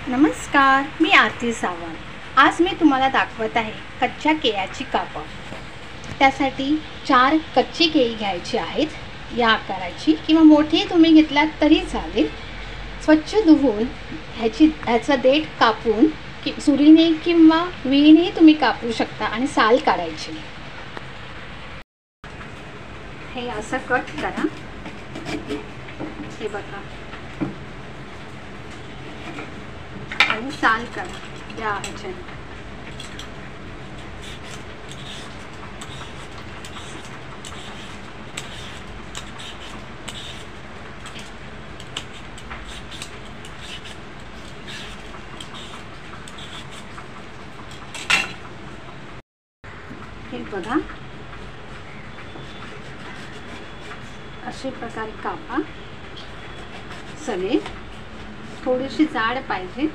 नमस्कार, मी आरती सावंत. आज मी तुम्हाला दाखवत आहे कच्च्या केळ्याची कापं. त्यासाठी 4 कच्ची केळी घ्यायची आहेत या आकाराची, किंवा मोठी तुम्ही घेतलात तरी चालेल. स्वच्छ धुवून ह्याचं देठ कापून सुरीने किंवा विळीने तुम्ही कापू शकता आणि साल काढायची. हे असं कट करा. हे बघा, आणि साल करा या ह्याच्याने. हे बघा, अशा प्रकारे कापा. सगळे थोडीशी जाड पाहिजे.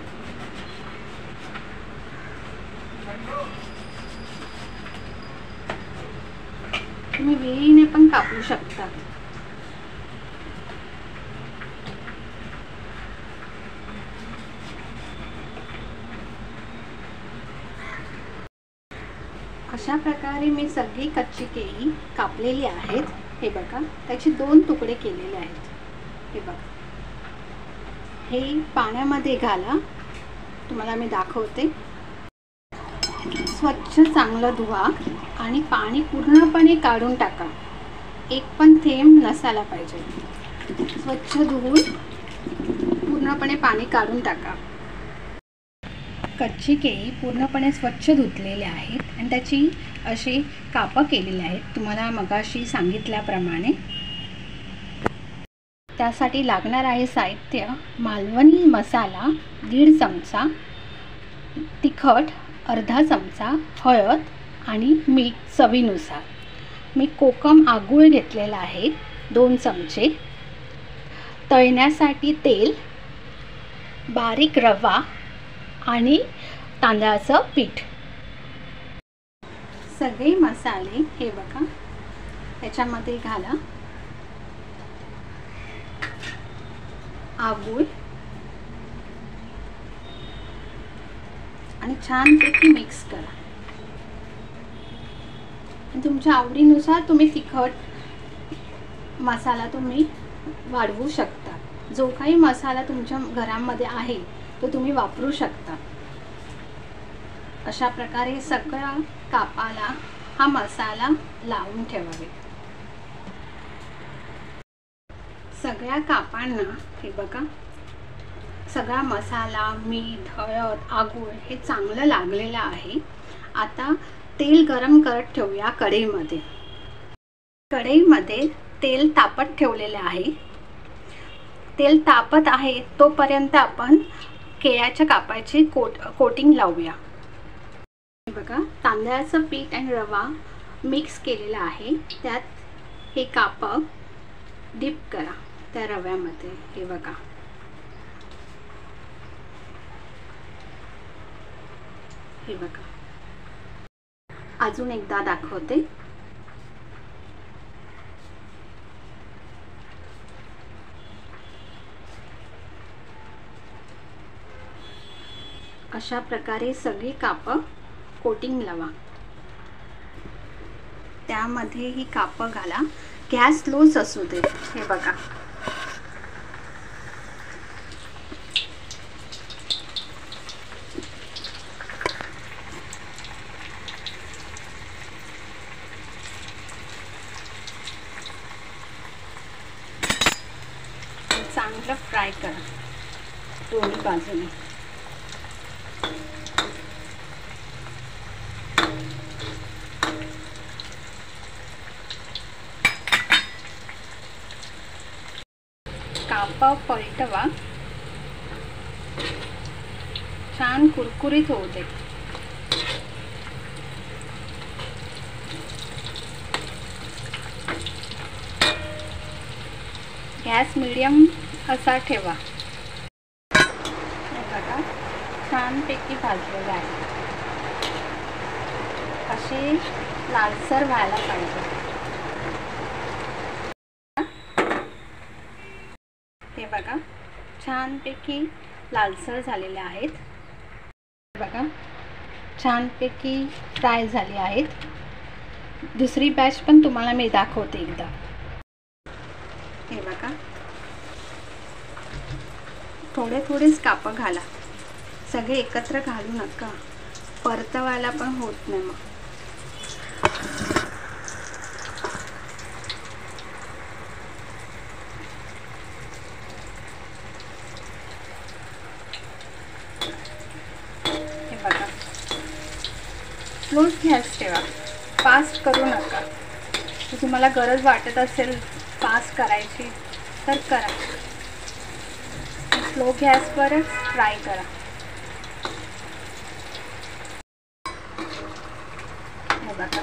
तुम्ही विळीने पण कापू शकता. अशा प्रकारे मी सगळी कच्ची केळी कापलेली आहेत. हे बघा, त्याचे 2 तुकडे केलेले आहेत. हे बघा, हे पाण्यामध्ये घाला. तुम्हाला मी दाखवते. स्वच्छ चांगलं धुवा आणि पाणी पूर्णपणे काढून टाका. एक पण थेंब नसायला पाहिजे. स्वच्छ धुवून पूर्णपणे पाणी काढून टाका. कच्ची केळी पूर्णपणे स्वच्छ धुतलेले आहेत आणि त्याची अशी कापं केलेली आहेत, तुम्हाला मगाशी सांगितल्याप्रमाणे. त्यासाठी लागणार आहे साहित्य: मालवणी मसाला 1.5 चमचा, तिखट अर्धा चमचा, हळद आणि मीठ चवीनुसार. मी कोकम आगूळ घेतलेला आहे 2 चमचे, तळण्यासाठी तेल, बारीक रवा आणि तांदळाचं पीठ. सगळे मसाले हे बघा त्याच्यामध्ये घाला. आगूळ आणि छानपैकी मिक्स करा. तुमच्या आवडीनुसार तुम्ही तिखट मसाला तुम्ही वाढवू शकता. जो काही मसाला तुमच्या घरामध्ये आहे तो तुम्ही वापरू शकता. अशा प्रकारे सगळ्या कापाला हा मसाला लावून ठेवावे. सगळ्या कापांना हे बघा, सगळा मसाला, मीठ, हळद, आगूळ हे चांगलं लागलेलं आहे. आता तेल गरम करत ठेवूया कढईमध्ये. कढईमध्ये तेल तापत ठेवलेले आहे. तेल तापत आहे तोपर्यंत आपण केळ्याच्या कापाची कोटिंग लावूया. बघा, तांदळाचं पीठ आणि रवा मिक्स केलेला आहे. त्यात हे कापं डिप करा त्या रव्यामध्ये. हे बघा, हे बघा, अजून एकदा दाखवते. अशा प्रकारे सगळी कापं कोटिंग लावा. त्यामध्ये ही कापं घाला. गॅस स्लोच असू दे. हे बघा, चांगलं फ्राय करा दोन्ही बाजूने. कापा पलटवा. छान कुरकुरीत होऊ दे. गॅस मीडियम असा ठेवा. बघा, छानपैकी भाजलेला आहे. असे लालसर व्हायला पाहिजे. हे बघा, छानपैकी लालसर झालेल्या आहेत. बघा छानपैकी फ्राय झाले आहेत. दुसरी बॅच पण तुम्हाला मी दाखवते एकदा. हे बघा थोडे थोडेच कापं घाला, सगळे एकत्र घालू नका, परतवायला पण होत नाही मग. हे बघा स्लोच गॅस ठेवा, फास्ट करू नका. तुम्हाला गरज वाटत असेल फास्ट करायची तर करा, स्लो गॅसवरच फ्राय करा. हे बघा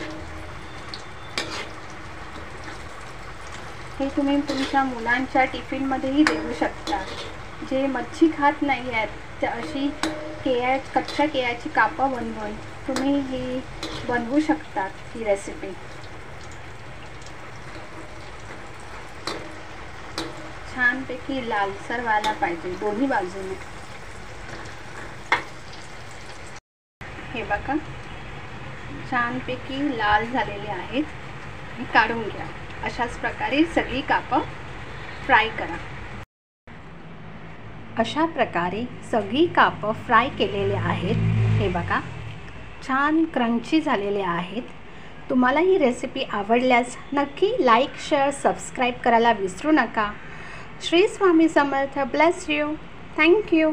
हे तुम्ही तुमच्या मुलांच्या टिफिनमध्येही देऊ शकता. जे मच्छी खात नाही आहेत ते अशी कच्च्या केळ्याची कापं बनवून तुम्ही ही बनवू शकतात. ही रेसिपी छानपैकी लालसर व्हायला पाहिजे दोन्ही बाजूने. हे बघा छानपैकी लाल झालेले आहेत. हे काढून घ्या. अशाच प्रकारे सगळी कापं फ्राय करा. अशा प्रकारे सगळी कापं फ्राय केलेले आहेत. हे बघा छान क्रंची झालेले आहेत. तुम्हाला ही रेसिपी आवडल्यास नक्की लाईक, शेअर, सबस्क्राईब करायला विसरू नका. Shri Swami Samarth. Bless you. Thank you.